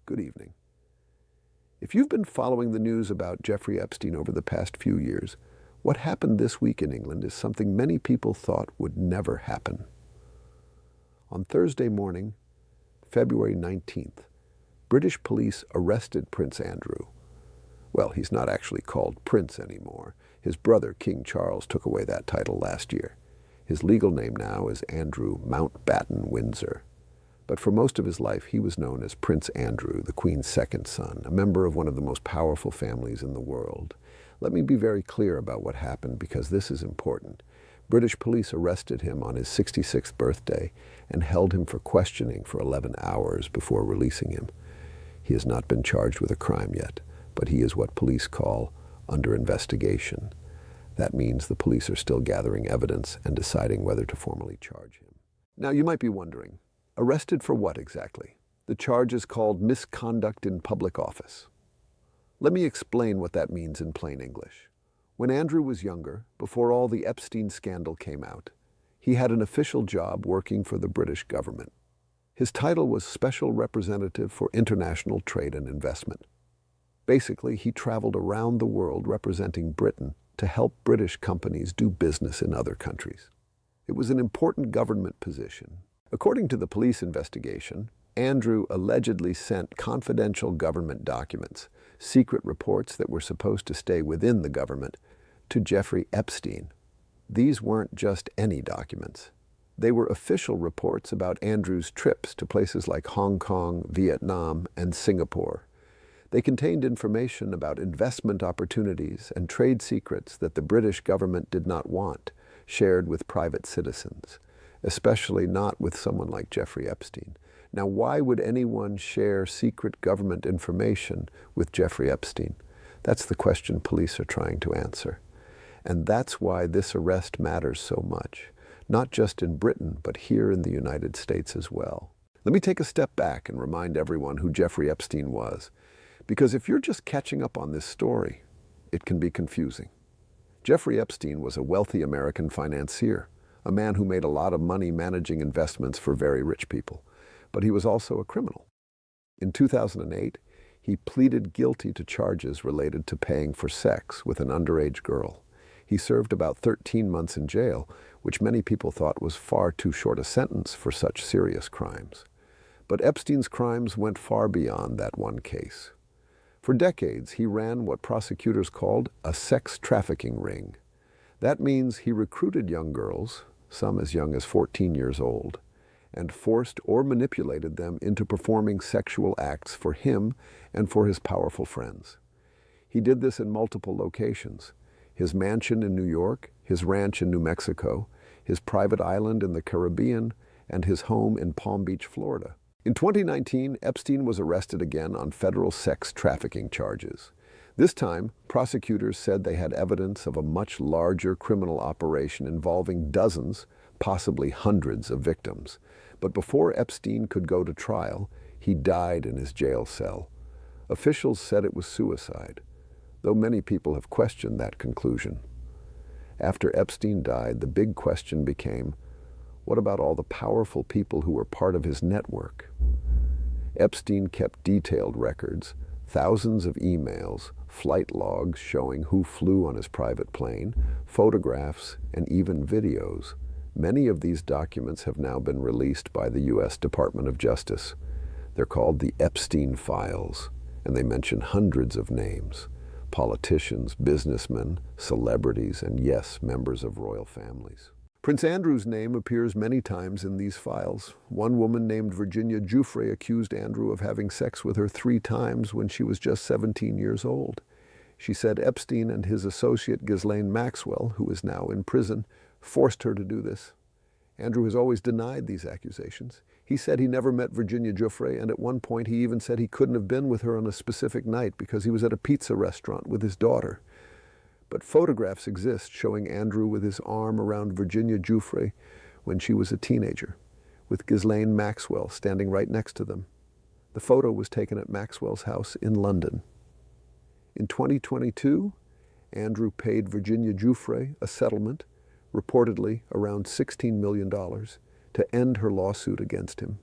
Good evening. If you've been following the news about Jeffrey Epstein over the past few years, what happened this week in England is something many people thought would never happen. On Thursday morning, February 19th, British police arrested Prince Andrew. Well, he's not actually called Prince anymore. His brother, King Charles, took away that title last year. His legal name now is Andrew Mountbatten Windsor. But for most of his life, he was known as Prince Andrew, the Queen's second son, a member of one of the most powerful families in the world. Let me be very clear about what happened because this is important. British police arrested him on his 66th birthday and held him for questioning for 11 hours before releasing him. He has not been charged with a crime yet, but he is what police call under investigation. That means the police are still gathering evidence and deciding whether to formally charge him. Now, you might be wondering, arrested for what exactly? The charge is called misconduct in public office. Let me explain what that means in plain English. When Andrew was younger, before all the Epstein scandal came out, he had an official job working for the British government. His title was Special Representative for International Trade and Investment. Basically, he traveled around the world representing Britain to help British companies do business in other countries. It was an important government position. According to the police investigation, Andrew allegedly sent confidential government documents, secret reports that were supposed to stay within the government, to Jeffrey Epstein. These weren't just any documents. They were official reports about Andrew's trips to places like Hong Kong, Vietnam, and Singapore. They contained information about investment opportunities and trade secrets that the British government did not want shared with private citizens, especially not with someone like Jeffrey Epstein. Now, why would anyone share secret government information with Jeffrey Epstein? That's the question police are trying to answer. And that's why this arrest matters so much, not just in Britain, but here in the United States as well. Let me take a step back and remind everyone who Jeffrey Epstein was, because if you're just catching up on this story, it can be confusing. Jeffrey Epstein was a wealthy American financier, a man who made a lot of money managing investments for very rich people, but he was also a criminal. In 2008, he pleaded guilty to charges related to paying for sex with an underage girl. He served about 13 months in jail, which many people thought was far too short a sentence for such serious crimes. But Epstein's crimes went far beyond that one case. For decades, he ran what prosecutors called a sex trafficking ring. That means he recruited young girls, some as young as 14 years old, and forced or manipulated them into performing sexual acts for him and for his powerful friends. He did this in multiple locations: his mansion in New York, his ranch in New Mexico, his private island in the Caribbean, and his home in Palm Beach, Florida. In 2019, Epstein was arrested again on federal sex trafficking charges. This time, prosecutors said they had evidence of a much larger criminal operation involving dozens, possibly hundreds of victims. But before Epstein could go to trial, he died in his jail cell. Officials said it was suicide, though many people have questioned that conclusion. After Epstein died, the big question became, what about all the powerful people who were part of his network? Epstein kept detailed records, thousands of emails, flight logs showing who flew on his private plane, photographs, and even videos. Many of these documents have now been released by the U.S. Department of Justice. They're called the Epstein Files, and they mention hundreds of names: politicians, businessmen, celebrities, and yes, members of royal families. Prince Andrew's name appears many times in these files. One woman named Virginia Giuffre accused Andrew of having sex with her 3 times when she was just 17 years old. She said Epstein and his associate Ghislaine Maxwell, who is now in prison, forced her to do this. Andrew has always denied these accusations. He said he never met Virginia Giuffre, and at one point he even said he couldn't have been with her on a specific night because he was at a pizza restaurant with his daughter. But photographs exist showing Andrew with his arm around Virginia Giuffre when she was a teenager, with Ghislaine Maxwell standing right next to them. The photo was taken at Maxwell's house in London. In 2022, Andrew paid Virginia Giuffre a settlement, reportedly around $16 million, to end her lawsuit against him.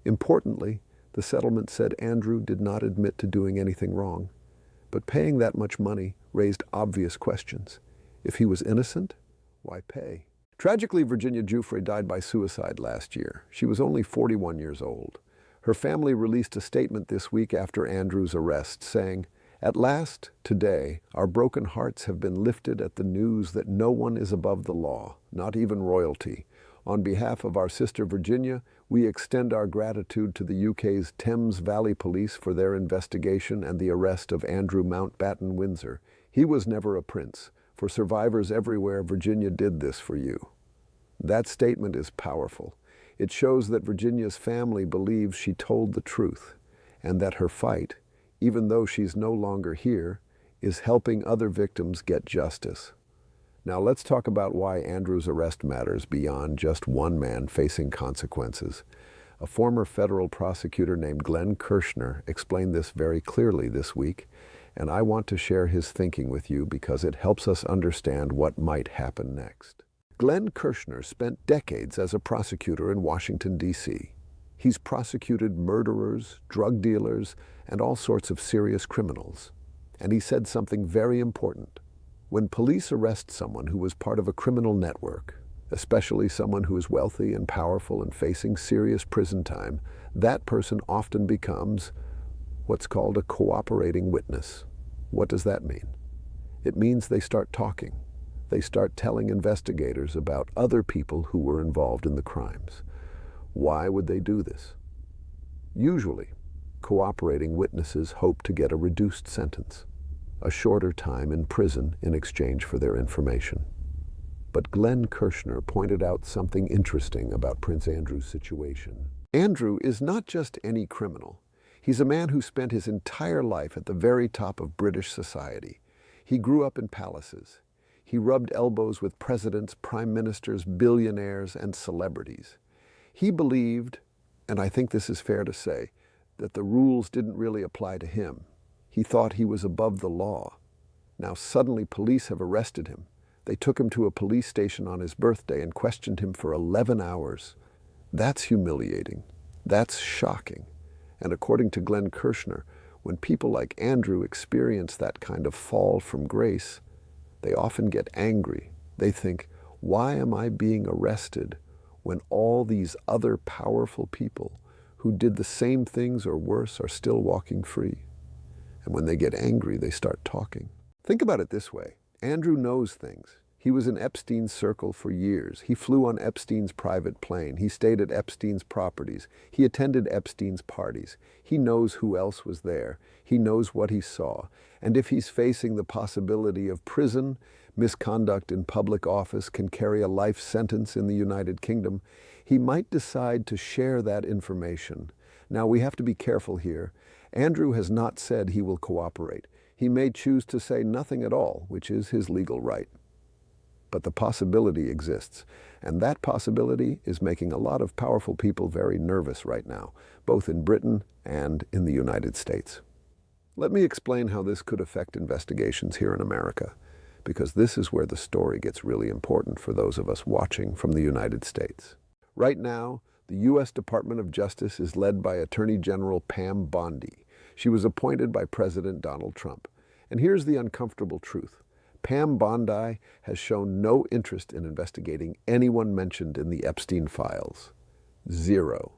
Importantly, The settlement said Andrew did not admit to doing anything wrong, but paying that much money raised obvious questions. If he was innocent, why pay? Tragically, Virginia Giuffre died by suicide last year. She was only 41 years old. Her family released a statement this week after Andrew's arrest, saying, "At last, today, our broken hearts have been lifted at the news that no one is above the law, not even royalty. On behalf of our sister Virginia, we extend our gratitude to the UK's Thames Valley Police for their investigation and the arrest of Andrew Mountbatten Windsor. He was never a prince. For survivors everywhere, Virginia did this for you." That statement is powerful. It shows that Virginia's family believes she told the truth, and that her fight, even though she's no longer here, is helping other victims get justice. Now let's talk about why Andrew's arrest matters beyond just one man facing consequences. A former federal prosecutor named Glenn Kirshner explained this very clearly this week, and I want to share his thinking with you because it helps us understand what might happen next. Glenn Kirshner spent decades as a prosecutor in Washington, D.C. He's prosecuted murderers, drug dealers, and all sorts of serious criminals. And he said something very important. When police arrest someone who was part of a criminal network, especially someone who is wealthy and powerful and facing serious prison time, that person often becomes what's called a cooperating witness. What does that mean? It means they start talking. They start telling investigators about other people who were involved in the crimes. Why would they do this? Usually, cooperating witnesses hope to get a reduced sentence, a shorter time in prison in exchange for their information. But Glenn Kirshner pointed out something interesting about Prince Andrew's situation. Andrew is not just any criminal. He's a man who spent his entire life at the very top of British society. He grew up in palaces. He rubbed elbows with presidents, prime ministers, billionaires, and celebrities. He believed, and I think this is fair to say, that the rules didn't really apply to him. He thought he was above the law. Now suddenly police have arrested him. They took him to a police station on his birthday and questioned him for 11 hours. That's humiliating. That's shocking. And according to Glenn Kirshner, when people like Andrew experience that kind of fall from grace, they often get angry. They think, why am I being arrested when all these other powerful people who did the same things or worse are still walking free? And when they get angry, they start talking. Think about it this way. Andrew knows things. He was in Epstein's circle for years. He flew on Epstein's private plane. He stayed at Epstein's properties. He attended Epstein's parties. He knows who else was there. He knows what he saw. And if he's facing the possibility of prison, misconduct in public office can carry a life sentence in the United Kingdom, he might decide to share that information. Now, we have to be careful here. Andrew has not said he will cooperate. He may choose to say nothing at all, which is his legal right. But the possibility exists, and that possibility is making a lot of powerful people very nervous right now, both in Britain and in the United States. Let me explain how this could affect investigations here in America, because this is where the story gets really important for those of us watching from the United States. Right now, the U.S. Department of Justice is led by Attorney General Pam Bondi. She was appointed by President Donald Trump. And here's the uncomfortable truth. Pam Bondi has shown no interest in investigating anyone mentioned in the Epstein files. Zero.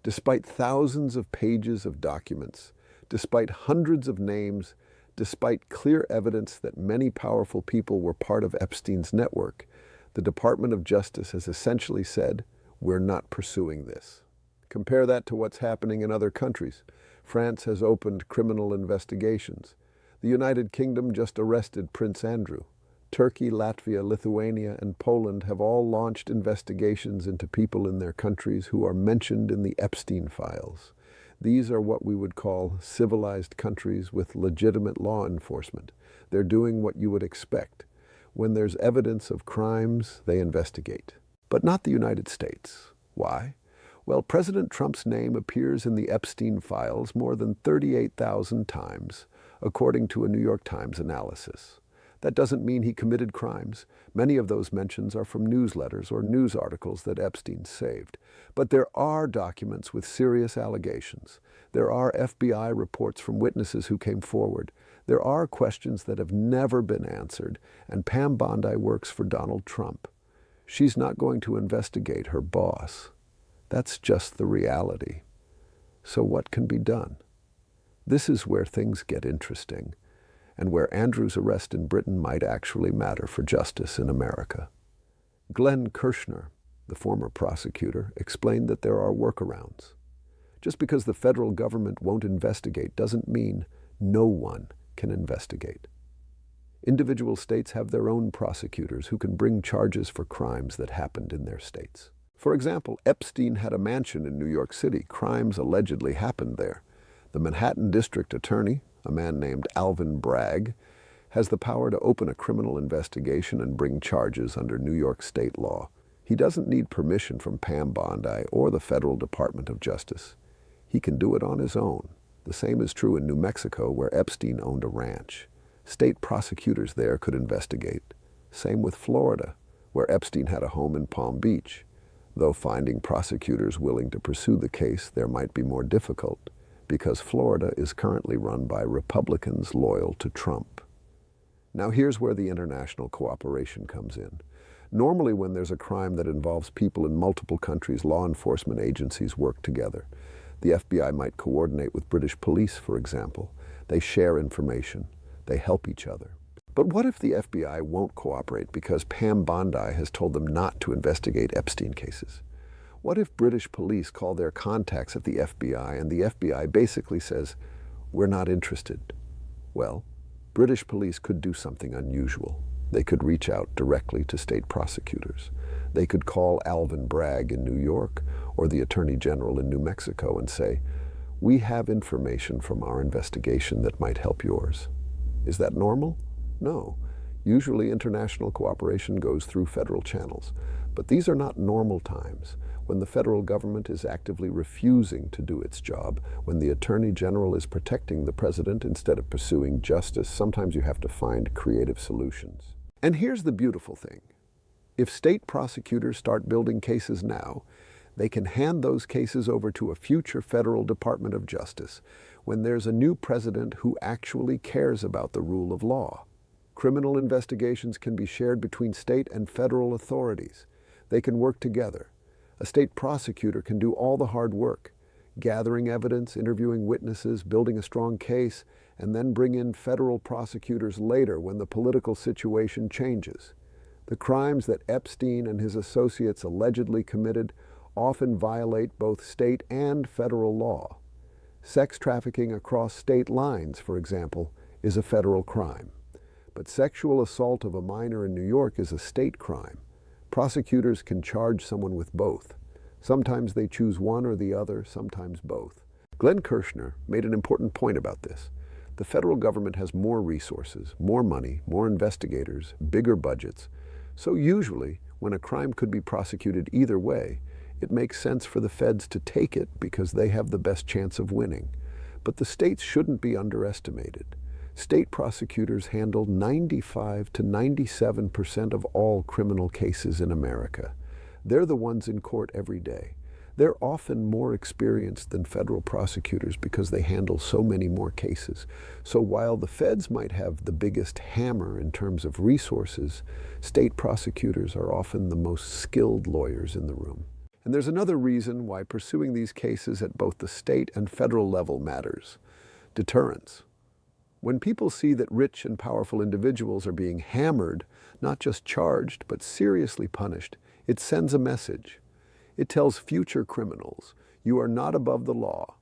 Despite thousands of pages of documents, despite hundreds of names, despite clear evidence that many powerful people were part of Epstein's network, the Department of Justice has essentially said, we're not pursuing this. Compare that to what's happening in other countries. France has opened criminal investigations. The United Kingdom just arrested Prince Andrew. Turkey, Latvia, Lithuania, and Poland have all launched investigations into people in their countries who are mentioned in the Epstein files. These are what we would call civilized countries with legitimate law enforcement. They're doing what you would expect. When there's evidence of crimes, they investigate. But not the United States. Why? Well, President Trump's name appears in the Epstein files more than 38,000 times, according to a New York Times analysis. That doesn't mean he committed crimes. Many of those mentions are from newsletters or news articles that Epstein saved. But there are documents with serious allegations. There are FBI reports from witnesses who came forward. There are questions that have never been answered, and Pam Bondi works for Donald Trump. She's not going to investigate her boss. That's just the reality. So what can be done? This is where things get interesting, and where Andrew's arrest in Britain might actually matter for justice in America. Glenn Kirshner, the former prosecutor, explained that there are workarounds. Just because the federal government won't investigate doesn't mean no one can investigate. Individual states have their own prosecutors who can bring charges for crimes that happened in their states. For example, Epstein had a mansion in New York City. Crimes allegedly happened there. The Manhattan District Attorney, a man named Alvin Bragg, has the power to open a criminal investigation and bring charges under New York state law. He doesn't need permission from Pam Bondi or the Federal Department of Justice. He can do it on his own. The same is true in New Mexico, where Epstein owned a ranch. State prosecutors there could investigate. Same with Florida, where Epstein had a home in Palm Beach. Though finding prosecutors willing to pursue the case there might be more difficult, because Florida is currently run by Republicans loyal to Trump. Now here's where the international cooperation comes in. Normally when there's a crime that involves people in multiple countries, law enforcement agencies work together. The FBI might coordinate with British police, for example. They share information. They help each other. But what if the FBI won't cooperate because Pam Bondi has told them not to investigate Epstein cases? What if British police call their contacts at the FBI and the FBI basically says, "We're not interested"? Well, British police could do something unusual. They could reach out directly to state prosecutors. They could call Alvin Bragg in New York or the Attorney General in New Mexico and say, "We have information from our investigation that might help yours." Is that normal? No. Usually international cooperation goes through federal channels. But these are not normal times, when the federal government is actively refusing to do its job, when the Attorney General is protecting the president instead of pursuing justice. Sometimes you have to find creative solutions. And here's the beautiful thing. If state prosecutors start building cases now, they can hand those cases over to a future federal Department of Justice when there's a new president who actually cares about the rule of law. Criminal investigations can be shared between state and federal authorities. They can work together. A state prosecutor can do all the hard work, gathering evidence, interviewing witnesses, building a strong case, and then bring in federal prosecutors later when the political situation changes. The crimes that Epstein and his associates allegedly committed often violate both state and federal law. Sex trafficking across state lines, for example, is a federal crime. But sexual assault of a minor in New York is a state crime. Prosecutors can charge someone with both. Sometimes they choose one or the other, sometimes both. Glenn Kirshner made an important point about this. The federal government has more resources, more money, more investigators, bigger budgets. So usually, when a crime could be prosecuted either way, it makes sense for the feds to take it because they have the best chance of winning. But the states shouldn't be underestimated. State prosecutors handle 95 to 97% of all criminal cases in America. They're the ones in court every day. They're often more experienced than federal prosecutors because they handle so many more cases. So while the feds might have the biggest hammer in terms of resources, state prosecutors are often the most skilled lawyers in the room. And there's another reason why pursuing these cases at both the state and federal level matters: deterrence. When people see that rich and powerful individuals are being hammered, not just charged, but seriously punished, it sends a message. It tells future criminals, you are not above the law.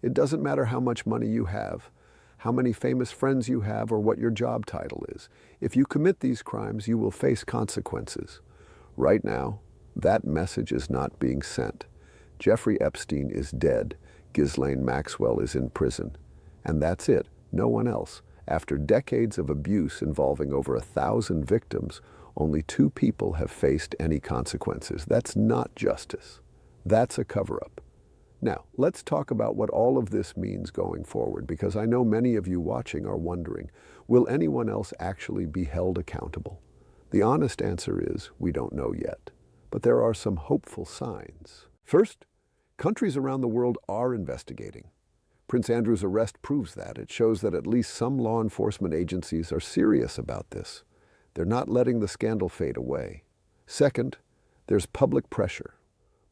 It doesn't matter how much money you have, how many famous friends you have, or what your job title is. If you commit these crimes, you will face consequences. Right now, that message is not being sent. Jeffrey Epstein is dead. Ghislaine Maxwell is in prison. And that's it. No one else. After decades of abuse involving over 1,000 victims, only 2 people have faced any consequences. That's not justice. That's a cover-up. Now, let's talk about what all of this means going forward, because I know many of you watching are wondering, will anyone else actually be held accountable? The honest answer is, we don't know yet. But there are some hopeful signs. First, countries around the world are investigating. Prince Andrew's arrest proves that. It shows that at least some law enforcement agencies are serious about this. They're not letting the scandal fade away. Second, there's public pressure.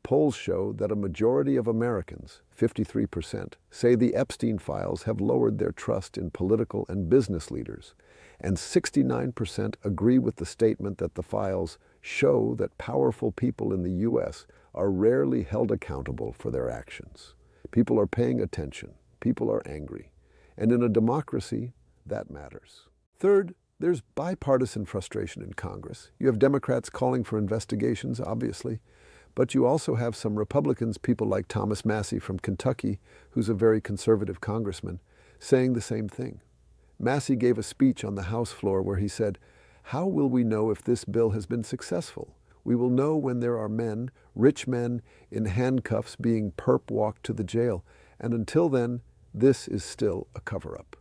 Polls show that a majority of Americans, 53%, say the Epstein files have lowered their trust in political and business leaders, and 69% agree with the statement that the files show that powerful people in the U.S. are rarely held accountable for their actions. People are paying attention. People are angry. And in a democracy, that matters. Third, there's bipartisan frustration in Congress. You have Democrats calling for investigations, obviously, but you also have some Republicans, people like Thomas Massie from Kentucky, who's a very conservative congressman, saying the same thing. Massie gave a speech on the House floor where he said, "How will we know if this bill has been successful? We will know when there are men, rich men, in handcuffs being perp walked to the jail. And until then, this is still a cover-up."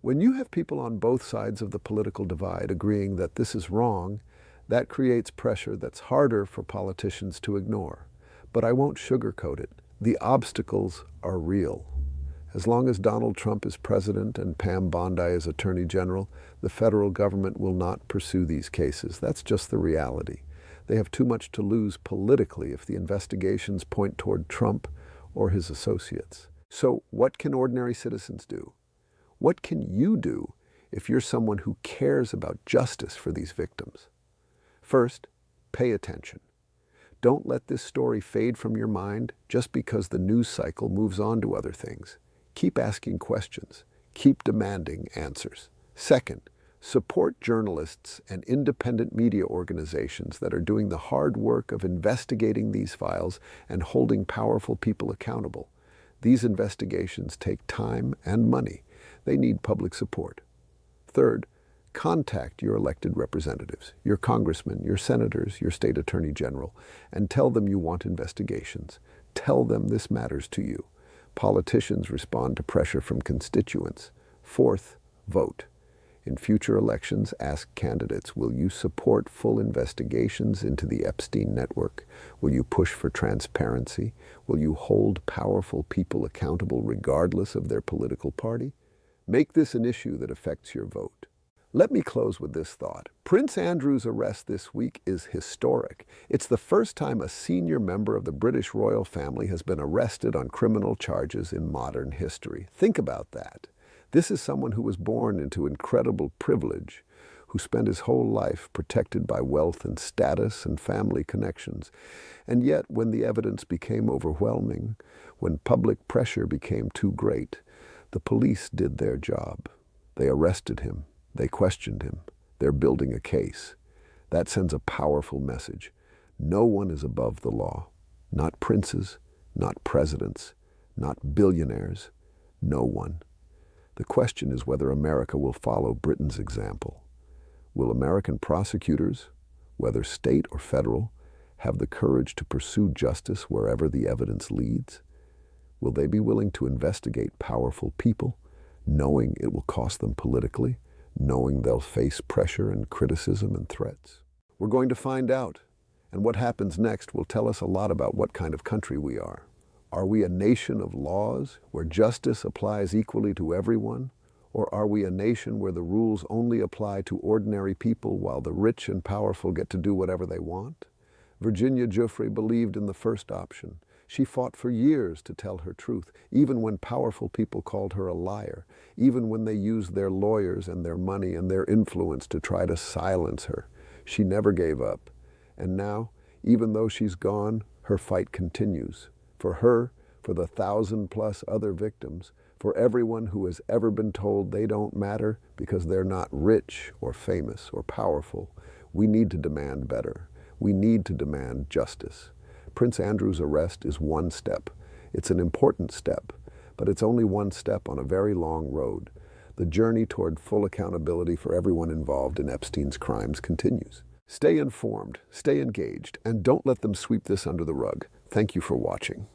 When you have people on both sides of the political divide agreeing that this is wrong, that creates pressure that's harder for politicians to ignore. But I won't sugarcoat it. The obstacles are real. As long as Donald Trump is president and Pam Bondi is attorney general, the federal government will not pursue these cases. That's just the reality. They have too much to lose politically if the investigations point toward Trump or his associates. So what can ordinary citizens do? What can you do if you're someone who cares about justice for these victims? First, pay attention. Don't let this story fade from your mind just because the news cycle moves on to other things. Keep asking questions. Keep demanding answers. Second, support journalists and independent media organizations that are doing the hard work of investigating these files and holding powerful people accountable. These investigations take time and money. They need public support. Third, contact your elected representatives, your congressmen, your senators, your state attorney general, and tell them you want investigations. Tell them this matters to you. Politicians respond to pressure from constituents. Fourth, vote. In future elections, ask candidates, will you support full investigations into the Epstein network? Will you push for transparency? Will you hold powerful people accountable regardless of their political party? Make this an issue that affects your vote. Let me close with this thought. Prince Andrew's arrest this week is historic. It's the first time a senior member of the British royal family has been arrested on criminal charges in modern history. Think about that. This is someone who was born into incredible privilege, who spent his whole life protected by wealth and status and family connections. And yet, when the evidence became overwhelming, when public pressure became too great, the police did their job. They arrested him. They questioned him. They're building a case. That sends a powerful message. No one is above the law. Not princes, not presidents, not billionaires. No one. The question is whether America will follow Britain's example. Will American prosecutors, whether state or federal, have the courage to pursue justice wherever the evidence leads? Will they be willing to investigate powerful people, knowing it will cost them politically, knowing they'll face pressure and criticism and threats? We're going to find out, and what happens next will tell us a lot about what kind of country we are. Are we a nation of laws where justice applies equally to everyone? Or are we a nation where the rules only apply to ordinary people while the rich and powerful get to do whatever they want? Virginia Giuffre believed in the first option. She fought for years to tell her truth, even when powerful people called her a liar, even when they used their lawyers and their money and their influence to try to silence her. She never gave up. And now, even though she's gone, her fight continues. For her, for the 1,000+ other victims, for everyone who has ever been told they don't matter because they're not rich or famous or powerful, we need to demand better. We need to demand justice. Prince Andrew's arrest is one step. It's an important step, but it's only one step on a very long road. The journey toward full accountability for everyone involved in Epstein's crimes continues. Stay informed, stay engaged, and don't let them sweep this under the rug. Thank you for watching.